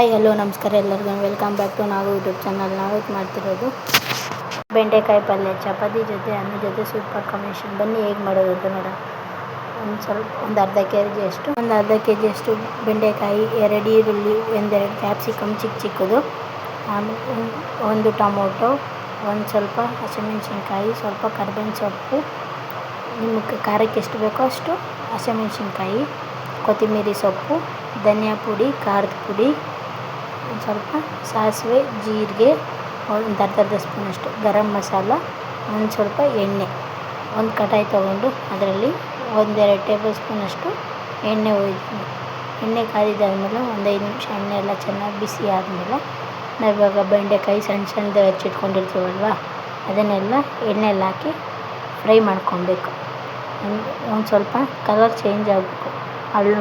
Hi hello ನಮಸ್ಕಾರ ಎಲ್ಲರಿಗೂ welcome back to ನಾವು ಯೂಟ್ಯೂಬ್ ಚಾನಲ್. ನಾವಿದು ಮಾಡ್ತಿರೋದು ಬೆಂಡೆಕಾಯಿ ಪಲ್ಯ ಚಪಾತಿ ಜೊತೆ ಅನ್ನ ಜೊತೆ ಸೂಪರ್ ಕಾಂಬಿನೇಷನ್. ಬನ್ನಿ ಹೇಗೆ ಮಾಡೋದು ಅಂತ ನೋಡೋಣ. ಒಂದು ಅರ್ಧ ಕೆ ಜಿಯಷ್ಟು ಬೆಂಡೆಕಾಯಿ, 2 ಈರುಳ್ಳಿ, 1-2 ಕ್ಯಾಪ್ಸಿಕಮ್ ಚಿಕ್ಕದು, ಆಮೇಲೆ ಒಂದು ಟೊಮೊಟೊ, ಒಂದು ಸ್ವಲ್ಪ ಹಸಿಮೆಣಸಿನ್ಕಾಯಿ, ಸ್ವಲ್ಪ ಕರಿಬೇವಿನ ಸೊಪ್ಪು, ನಿಮಗೆ ಖಾರಕ್ಕೆ ಎಷ್ಟು ಬೇಕೋ ಅಷ್ಟು ಹಸಿಮೆಣಸಿನ್ಕಾಯಿ, ಕೊತ್ತಂಬರಿ ಸೊಪ್ಪು, ಧನಿಯಾ ಪುಡಿ, ಖಾರದ ಪುಡಿ, ಒಂದು ಸ್ವಲ್ಪ ಸಾಸಿವೆ, ಜೀರಿಗೆ, ಒಂದು ಅರ್ಧ ಸ್ಪೂನಷ್ಟು ಗರಂ ಮಸಾಲ, ಒಂದು ಸ್ವಲ್ಪ ಎಣ್ಣೆ. ಒಂದು ಕಟಾಯಿ ತೊಗೊಂಡು ಅದರಲ್ಲಿ 1-2 ಟೇಬಲ್ ಸ್ಪೂನಷ್ಟು ಎಣ್ಣೆ ಒಯ್ತೀನಿ. ಎಣ್ಣೆ ಕಾದಿದ್ದಾದಮೇಲೆ ಒಂದು 5 ನಿಮಿಷ ಎಣ್ಣೆ ಎಲ್ಲ ಚೆನ್ನಾಗಿ ಬಿಸಿ ಆದಮೇಲೆ ನಾವಿವಾಗ ಬೆಂಡೆಕಾಯಿ ಸಣ್ಣದಾಗಿ ಹೆಚ್ಚಿಟ್ಕೊಂಡಿರ್ತೀವಲ್ವ, ಅದನ್ನೆಲ್ಲ ಎಣ್ಣೆಯಲ್ಲಿ ಹಾಕಿ ಫ್ರೈ ಮಾಡ್ಕೊಬೇಕು. ಒಂದು ಸ್ವಲ್ಪ ಕಲರ್ ಚೇಂಜ್ ಆಗಬೇಕು,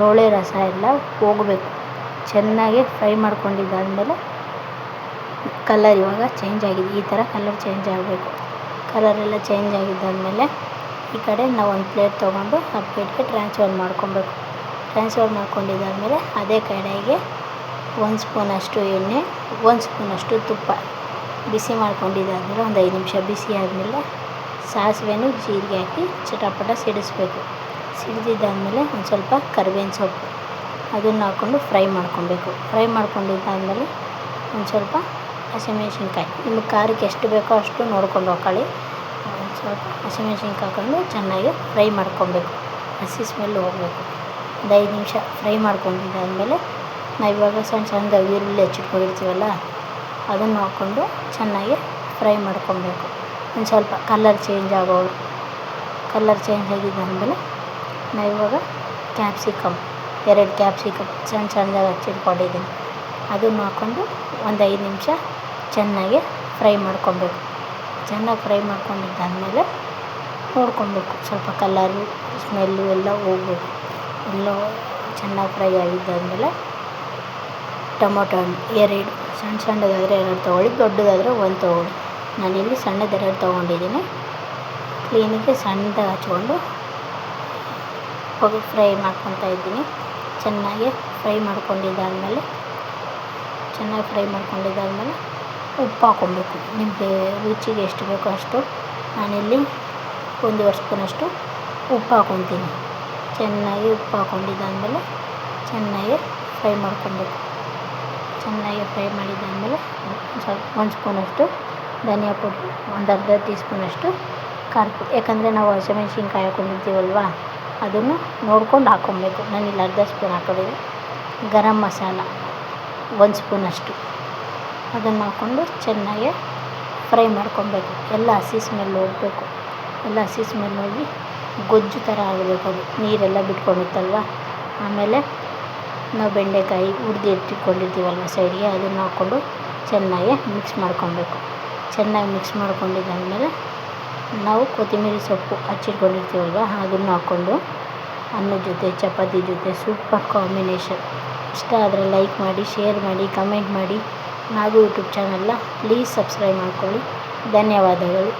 ಲೋಳೆ ರಸ ಎಲ್ಲ ಹೋಗಬೇಕು. ಚೆನ್ನಾಗಿ ಫ್ರೈ ಮಾಡ್ಕೊಂಡಿದ್ದಾದಮೇಲೆ ಕಲರ್ ಇವಾಗ ಚೇಂಜ್ ಆಗಿದೆ, ಈ ಥರ ಕಲರ್ ಚೇಂಜ್ ಆಗಬೇಕು. ಕಲರೆಲ್ಲ ಚೇಂಜ್ ಆಗಿದ್ದಾದಮೇಲೆ ಈ ಕಡೆ ನಾವು ಒಂದು ಪ್ಲೇಟ್ ತೊಗೊಂಡು ಆ ಪ್ಲೇಟ್ಗೆ ಟ್ರಾನ್ಸ್ಫರ್ ಮಾಡ್ಕೊಬೇಕು. ಟ್ರಾನ್ಸ್ಫರ್ ಮಾಡ್ಕೊಂಡಿದ್ದಾದಮೇಲೆ ಅದೇ ಕಡೆಗೆ 1 ಸ್ಪೂನಷ್ಟು ಎಣ್ಣೆ, 1 ಸ್ಪೂನಷ್ಟು ತುಪ್ಪ ಬಿಸಿ ಮಾಡ್ಕೊಂಡಿದ್ದಾದಮೇಲೆ ಒಂದು 5 ನಿಮಿಷ ಬಿಸಿ ಆದಮೇಲೆ ಸಾಸಿವೆನೂ ಜೀರಿಗೆ ಹಾಕಿ ಚಟಪಟ ಸಿಡಿಸ್ಬೇಕು. ಸಿಡಿದಿದ್ದಾದಮೇಲೆ ಒಂದು ಸ್ವಲ್ಪ ಕರಿಬೇವಿನ ಸೊಪ್ಪು ಅದನ್ನು ಹಾಕ್ಕೊಂಡು ಫ್ರೈ ಮಾಡ್ಕೊಬೇಕು. ಫ್ರೈ ಮಾಡ್ಕೊಂಡಿದ್ದಾದಮೇಲೆ ಒಂದು ಸ್ವಲ್ಪ ಹಸಿಮೆಣ್ಸಿನ್ಕಾಯಿ, ನಿಮಗೆ ಖಾರಕ್ಕೆ ಎಷ್ಟು ಬೇಕೋ ಅಷ್ಟು ನೋಡ್ಕೊಂಡು ಹಾಕ್ಕೊಳ್ಳಿ. ಒಂದು ಸ್ವಲ್ಪ ಹಸಿಮೆಣ್ಸಿನ್ಕಾಯಿ ಹಾಕ್ಕೊಂಡು ಚೆನ್ನಾಗಿ ಫ್ರೈ ಮಾಡ್ಕೊಬೇಕು, ಹಸಿ ಸ್ಮೆಲ್ ಹೋಗಬೇಕು. ಒಂದು 5 ನಿಮಿಷ ಫ್ರೈ ಮಾಡ್ಕೊಂಡಿದ್ದಾದಮೇಲೆ ನಾವಿವಾಗ ಸಣ್ಣದಾಗಿ ಈರುಳ್ಳಿ ಹೆಚ್ಚಿಟ್ಕೊಂಡಿರ್ತೀವಲ್ಲ ಅದನ್ನು ಹಾಕ್ಕೊಂಡು ಚೆನ್ನಾಗಿ ಫ್ರೈ ಮಾಡ್ಕೊಬೇಕು. ಒಂದು ಸ್ವಲ್ಪ ಕಲರ್ ಚೇಂಜ್ ಆಗೋರು. ಕಲರ್ ಚೇಂಜ್ ಆಗಿದ್ದಾದಮೇಲೆ ನಾವಿವಾಗ ಕ್ಯಾಪ್ಸಿಕಮ್ 2 ಕ್ಯಾಪ್ಸಿಕಮ್ ಸಣ್ಣದಾಗಿ ಹಚ್ಚಿಟ್ಕೊಂಡಿದ್ದೀನಿ, ಅದನ್ನು ಹಾಕ್ಕೊಂಡು ಒಂದು 5 ನಿಮಿಷ ಚೆನ್ನಾಗಿ ಫ್ರೈ ಮಾಡ್ಕೊಬೇಕು. ಚೆನ್ನಾಗಿ ಫ್ರೈ ಮಾಡ್ಕೊಂಡಿದ್ದಾದಮೇಲೆ ನೋಡ್ಕೊಬೇಕು, ಸ್ವಲ್ಪ ಕಲರು ಸ್ಮೆಲ್ಲು ಎಲ್ಲ ಹೋಗಬೇಕು. ಎಲ್ಲ ಚೆನ್ನಾಗಿ ಫ್ರೈ ಆಗಿದ್ದಾದಮೇಲೆ ಟೊಮೊಟೊ ಹಣ್ಣು 2 ಸಣ್ಣದಾದರೆ 2 ತೊಗೊಳ್ಳಿ, ದೊಡ್ಡದಾದರೆ 1 ತೊಗೊಳ್ಳಿ. ನಾನಿಲ್ಲಿ ಸಣ್ಣದು 2 ತೊಗೊಂಡಿದ್ದೀನಿ. ಕ್ಲೀನಿಗೆ ಸಣ್ಣದಾಗಿ ಹಚ್ಕೊಂಡು ಹೋಗಿ ಫ್ರೈ ಮಾಡ್ಕೊತಾ ಇದ್ದೀನಿ. ಚೆನ್ನಾಗಿ ಫ್ರೈ ಮಾಡ್ಕೊಂಡಿದ್ದಾದಮೇಲೆ ಉಪ್ಪು ಹಾಕ್ಕೊಬೇಕು. ನಿಮಗೆ ರುಚಿಗೆ ಎಷ್ಟು ಬೇಕೋ ಅಷ್ಟು. ನಾನಿಲ್ಲಿ 1 ಸ್ಪೂನಷ್ಟು ಉಪ್ಪು ಹಾಕ್ಕೊತೀನಿ. ಚೆನ್ನಾಗಿ ಉಪ್ಪು ಹಾಕ್ಕೊಂಡಿದ್ದಾದಮೇಲೆ ಚೆನ್ನಾಗಿ ಫ್ರೈ ಮಾಡ್ಕೊಬೇಕು. ಚೆನ್ನಾಗಿ ಫ್ರೈ ಮಾಡಿದ್ದಾದಮೇಲೆ ಸ್ವಲ್ಪ 1 ಸ್ಪೂನಷ್ಟು ಧನಿಯಾ ಪುಡಿ, ಒಂದು ಅರ್ಧ ಟೀ ಸ್ಪೂನಷ್ಟು ಖಾರದ ಪುಡಿ, ಯಾಕಂದರೆ ನಾವು ಹಸಿಮೆಣ್ಸಿನ್ಕಾಯಿ ಹಾಕ್ಕೊಂಡಿರ್ತೀವಲ್ವ ಅದನ್ನು ನೋಡ್ಕೊಂಡು ಹಾಕ್ಕೊಬೇಕು. ನಾನಿಲ್ಲಿ ಅರ್ಧ ಸ್ಪೂನ್ ಹಾಕ್ಕೊಂಡಿದ್ದೀನಿ. ಗರಂ ಮಸಾಲ 1 ಸ್ಪೂನಷ್ಟು ಅದನ್ನು ಹಾಕ್ಕೊಂಡು ಚೆನ್ನಾಗಿ ಫ್ರೈ ಮಾಡ್ಕೊಬೇಕು. ಎಲ್ಲ ಹಸಿ ಸ್ಮೆಲ್ ಹೋಗಬೇಕು. ಎಲ್ಲ ಹಸಿ ಸ್ಮೆಲ್ ಹೋಗಿ ಗೊಜ್ಜು ಥರ ಆಗಬೇಕು. ಅದು ನೀರೆಲ್ಲ ಬಿಟ್ಕೊಂಡಿರುತ್ತಲ್ವ. ಆಮೇಲೆ ನಾವು ಬೆಂಡೆಕಾಯಿ ಇಟ್ಕೊಂಡಿರ್ತೀವಲ್ವ ಸೈಡ್ಗೆ, ಅದನ್ನು ಹಾಕ್ಕೊಂಡು ಚೆನ್ನಾಗಿ ಮಿಕ್ಸ್ ಮಾಡ್ಕೊಬೇಕು. ಚೆನ್ನಾಗಿ ಮಿಕ್ಸ್ ಮಾಡ್ಕೊಂಡಿದ್ದಾದಮೇಲೆ ನಾವು ಕೊತ್ತಂಬರಿ ಸೊಪ್ಪು ಹಚ್ಚಿಟ್ಕೊಂಡಿರ್ತೀವಲ್ವ ಅದನ್ನು ಹಾಕ್ಕೊಂಡು ಅನ್ನದ ಜೊತೆ ಚಪಾತಿ ಜೊತೆ ಸೂಪರ್ ಕಾಂಬಿನೇಷನ್. ಇಷ್ಟ ಆದರೆ ಲೈಕ್ ಮಾಡಿ, ಶೇರ್ ಮಾಡಿ, ಕಮೆಂಟ್ ಮಾಡಿ. ನಾವು ಯೂಟ್ಯೂಬ್ ಚಾನಲ್ನ ಪ್ಲೀಸ್ ಸಬ್ಸ್ಕ್ರೈಬ್ ಮಾಡ್ಕೊಳ್ಳಿ. ಧನ್ಯವಾದಗಳು.